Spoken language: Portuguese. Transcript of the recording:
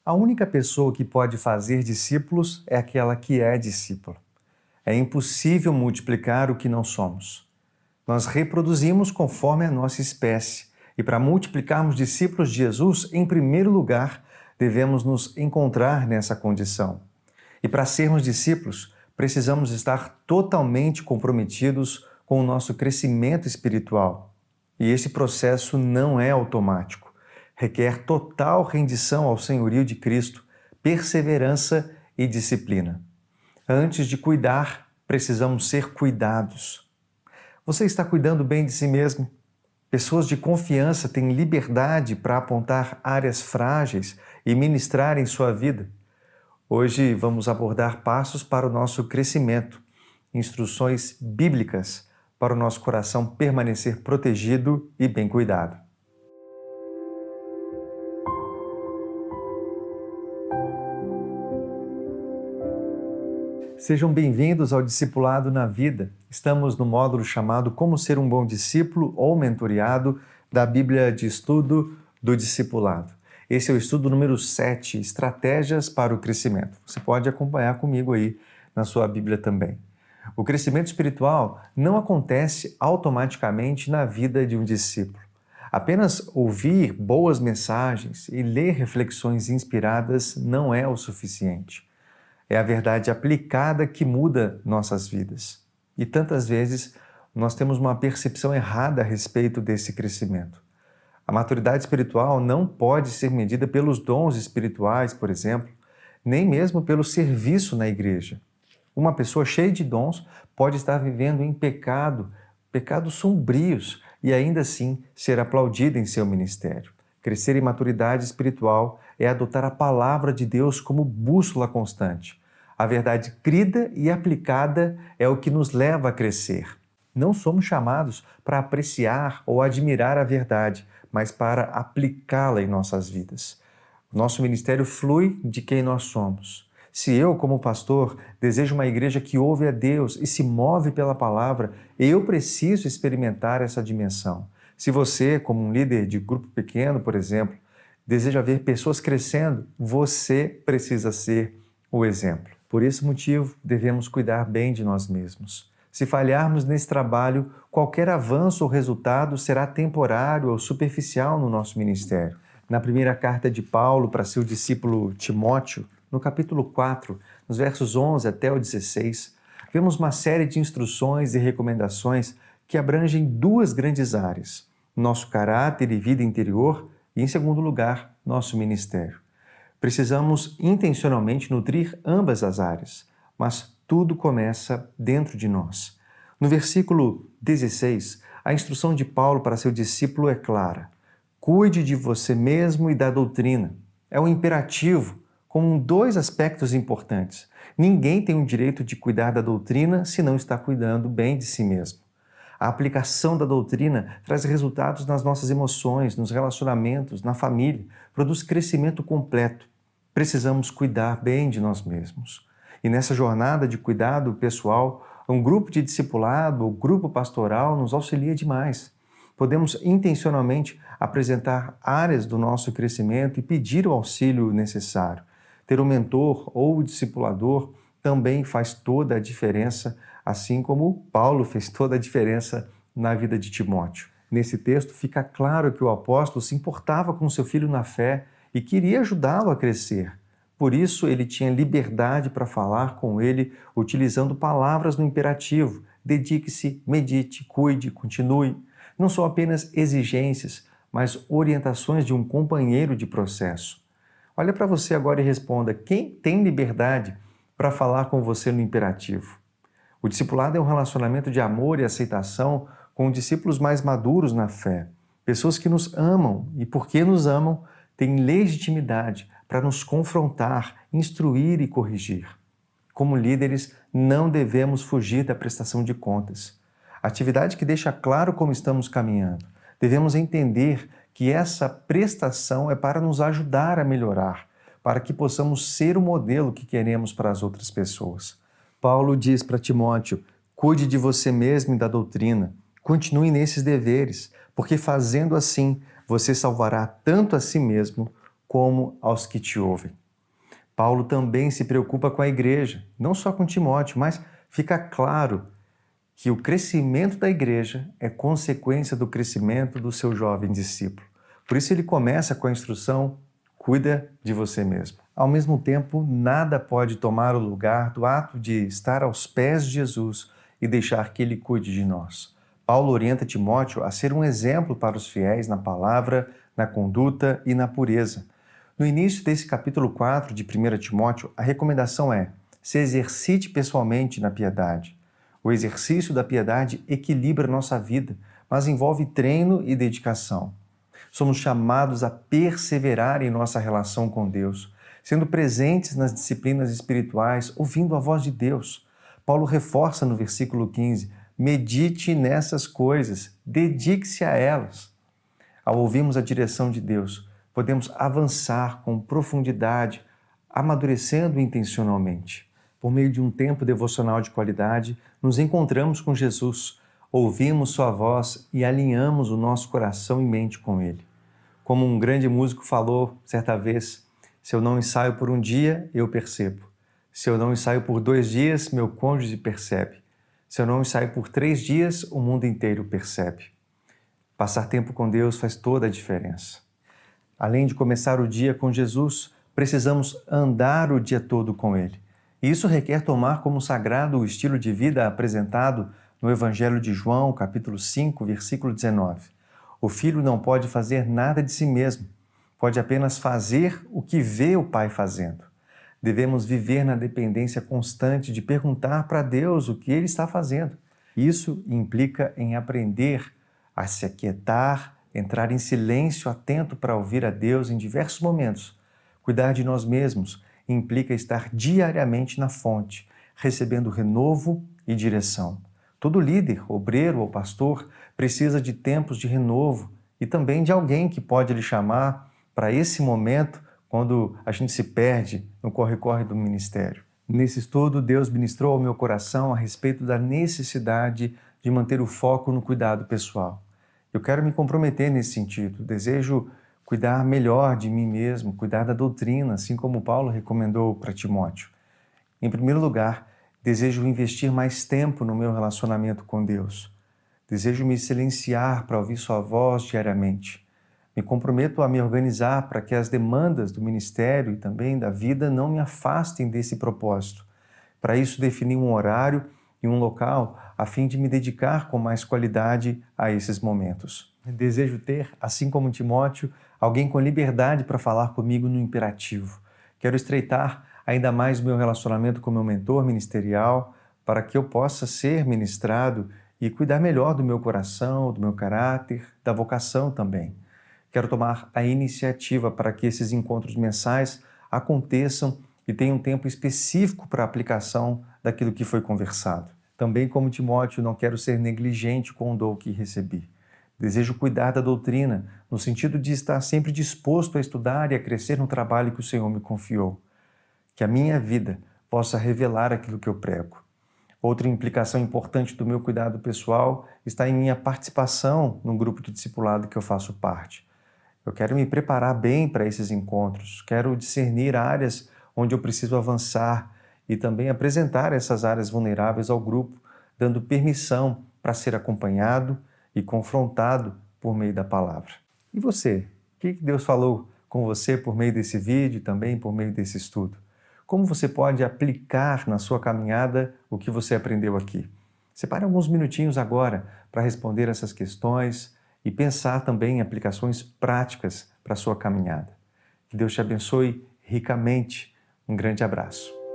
A única pessoa que pode fazer discípulos é aquela que é discípula. É impossível multiplicar o que não somos. Nós reproduzimos conforme a nossa espécie. E para multiplicarmos discípulos de Jesus, em primeiro lugar, devemos nos encontrar nessa condição. E para sermos discípulos, precisamos estar totalmente comprometidos com o nosso crescimento espiritual. E esse processo não é automático. Requer total rendição ao senhorio de Cristo, perseverança e disciplina. Antes de cuidar, precisamos ser cuidados. Você está cuidando bem de si mesmo? Pessoas de confiança têm liberdade para apontar áreas frágeis e ministrar em sua vida. Hoje vamos abordar passos para o nosso crescimento, instruções bíblicas para o nosso coração permanecer protegido e bem cuidado. Sejam bem-vindos ao Discipulado na Vida. Estamos no módulo chamado Como Ser um Bom Discípulo ou Mentoreado da Bíblia de Estudo do Discipulado. Esse é o estudo número 7, Estratégias para o Crescimento. Você pode acompanhar comigo aí na sua Bíblia também. O crescimento espiritual não acontece automaticamente na vida de um discípulo. Apenas ouvir boas mensagens e ler reflexões inspiradas não é o suficiente. É a verdade aplicada que muda nossas vidas. E tantas vezes nós temos uma percepção errada a respeito desse crescimento. A maturidade espiritual não pode ser medida pelos dons espirituais, por exemplo, nem mesmo pelo serviço na igreja. Uma pessoa cheia de dons pode estar vivendo em pecados sombrios e ainda assim ser aplaudida em seu ministério. Crescer em maturidade espiritual é adotar a palavra de Deus como bússola constante. A verdade crida e aplicada é o que nos leva a crescer. Não somos chamados para apreciar ou admirar a verdade, mas para aplicá-la em nossas vidas. O nosso ministério flui de quem nós somos. Se eu, como pastor, desejo uma igreja que ouve a Deus e se move pela palavra, eu preciso experimentar essa dimensão. Se você, como um líder de grupo pequeno, por exemplo, deseja ver pessoas crescendo, você precisa ser o exemplo. Por esse motivo, devemos cuidar bem de nós mesmos. Se falharmos nesse trabalho, qualquer avanço ou resultado será temporário ou superficial no nosso ministério. Na primeira carta de Paulo para seu discípulo Timóteo, no capítulo 4, nos versos 11 até o 16, vemos uma série de instruções e recomendações que abrangem duas grandes áreas: nosso caráter e vida interior e, em segundo lugar, nosso ministério. Precisamos intencionalmente nutrir ambas as áreas, mas tudo começa dentro de nós. No versículo 16, a instrução de Paulo para seu discípulo é clara: cuide de você mesmo e da doutrina. É um imperativo com dois aspectos importantes. Ninguém tem o direito de cuidar da doutrina se não está cuidando bem de si mesmo. A aplicação da doutrina traz resultados nas nossas emoções, nos relacionamentos, na família, produz crescimento completo. Precisamos cuidar bem de nós mesmos. E nessa jornada de cuidado pessoal, um grupo de discipulado ou grupo pastoral nos auxilia demais. Podemos intencionalmente apresentar áreas do nosso crescimento e pedir o auxílio necessário. Ter um mentor ou discipulador também faz toda a diferença, assim como Paulo fez toda a diferença na vida de Timóteo. Nesse texto fica claro que o apóstolo se importava com seu filho na fé e queria ajudá-lo a crescer. Por isso, ele tinha liberdade para falar com ele, utilizando palavras no imperativo: dedique-se, medite, cuide, continue. Não são apenas exigências, mas orientações de um companheiro de processo. Olha para você agora e responda: quem tem liberdade para falar com você no imperativo? O discipulado é um relacionamento de amor e aceitação com discípulos mais maduros na fé. Pessoas que nos amam e, porque nos amam, têm legitimidade para nos confrontar, instruir e corrigir. Como líderes, não devemos fugir da prestação de contas. Atividade que deixa claro como estamos caminhando. Devemos entender que essa prestação é para nos ajudar a melhorar, para que possamos ser o modelo que queremos para as outras pessoas. Paulo diz para Timóteo: cuide de você mesmo e da doutrina. Continue nesses deveres, porque fazendo assim, você salvará tanto a si mesmo como aos que te ouvem. Paulo também se preocupa com a igreja, não só com Timóteo, mas fica claro que o crescimento da igreja é consequência do crescimento do seu jovem discípulo. Por isso ele começa com a instrução: cuida de você mesmo. Ao mesmo tempo, nada pode tomar o lugar do ato de estar aos pés de Jesus e deixar que ele cuide de nós. Paulo orienta Timóteo a ser um exemplo para os fiéis na palavra, na conduta e na pureza. No início desse capítulo 4 de 1 Timóteo, a recomendação é: se exercite pessoalmente na piedade. O exercício da piedade equilibra nossa vida, mas envolve treino e dedicação. Somos chamados a perseverar em nossa relação com Deus, sendo presentes nas disciplinas espirituais, ouvindo a voz de Deus. Paulo reforça no versículo 15: medite nessas coisas, dedique-se a elas. Ao ouvirmos a direção de Deus, podemos avançar com profundidade, amadurecendo intencionalmente. Por meio de um tempo devocional de qualidade, nos encontramos com Jesus, ouvimos sua voz e alinhamos o nosso coração e mente com ele. Como um grande músico falou certa vez: se eu não ensaio por um dia, eu percebo. Se eu não ensaio por 2 dias, meu cônjuge percebe. Se eu não ensaio por 3 dias, o mundo inteiro percebe. Passar tempo com Deus faz toda a diferença. Além de começar o dia com Jesus, precisamos andar o dia todo com Ele. E isso requer tomar como sagrado o estilo de vida apresentado no Evangelho de João, capítulo 5, versículo 19. O filho não pode fazer nada de si mesmo, pode apenas fazer o que vê o Pai fazendo. Devemos viver na dependência constante de perguntar para Deus o que Ele está fazendo. Isso implica em aprender a se aquietar, entrar em silêncio atento para ouvir a Deus em diversos momentos. Cuidar de nós mesmos implica estar diariamente na fonte, recebendo renovo e direção. Todo líder, obreiro ou pastor precisa de tempos de renovo e também de alguém que pode lhe chamar para esse momento quando a gente se perde no corre-corre do ministério. Nesse estudo, Deus ministrou ao meu coração a respeito da necessidade de manter o foco no cuidado pessoal. Eu quero me comprometer nesse sentido. Desejo cuidar melhor de mim mesmo, cuidar da doutrina, assim como Paulo recomendou para Timóteo. Em primeiro lugar, desejo investir mais tempo no meu relacionamento com Deus. Desejo me silenciar para ouvir sua voz diariamente. Me comprometo a me organizar para que as demandas do ministério e também da vida não me afastem desse propósito. Para isso, defini um horário e um local a fim de me dedicar com mais qualidade a esses momentos. Desejo ter, assim como Timóteo, alguém com liberdade para falar comigo no imperativo. Quero estreitar ainda mais o meu relacionamento com meu mentor ministerial para que eu possa ser ministrado e cuidar melhor do meu coração, do meu caráter, da vocação também. Quero tomar a iniciativa para que esses encontros mensais aconteçam e tenha um tempo específico para a aplicação daquilo que foi conversado. Também, como Timóteo, não quero ser negligente com o dom que recebi. Desejo cuidar da doutrina, no sentido de estar sempre disposto a estudar e a crescer no trabalho que o Senhor me confiou. Que a minha vida possa revelar aquilo que eu prego. Outra implicação importante do meu cuidado pessoal está em minha participação no grupo de discipulado que eu faço parte. Eu quero me preparar bem para esses encontros, quero discernir áreas onde eu preciso avançar e também apresentar essas áreas vulneráveis ao grupo, dando permissão para ser acompanhado e confrontado por meio da palavra. E você? O que Deus falou com você por meio desse vídeo e também por meio desse estudo? Como você pode aplicar na sua caminhada o que você aprendeu aqui? Separe alguns minutinhos agora para responder essas questões e pensar também em aplicações práticas para a sua caminhada. Que Deus te abençoe ricamente. Um grande abraço.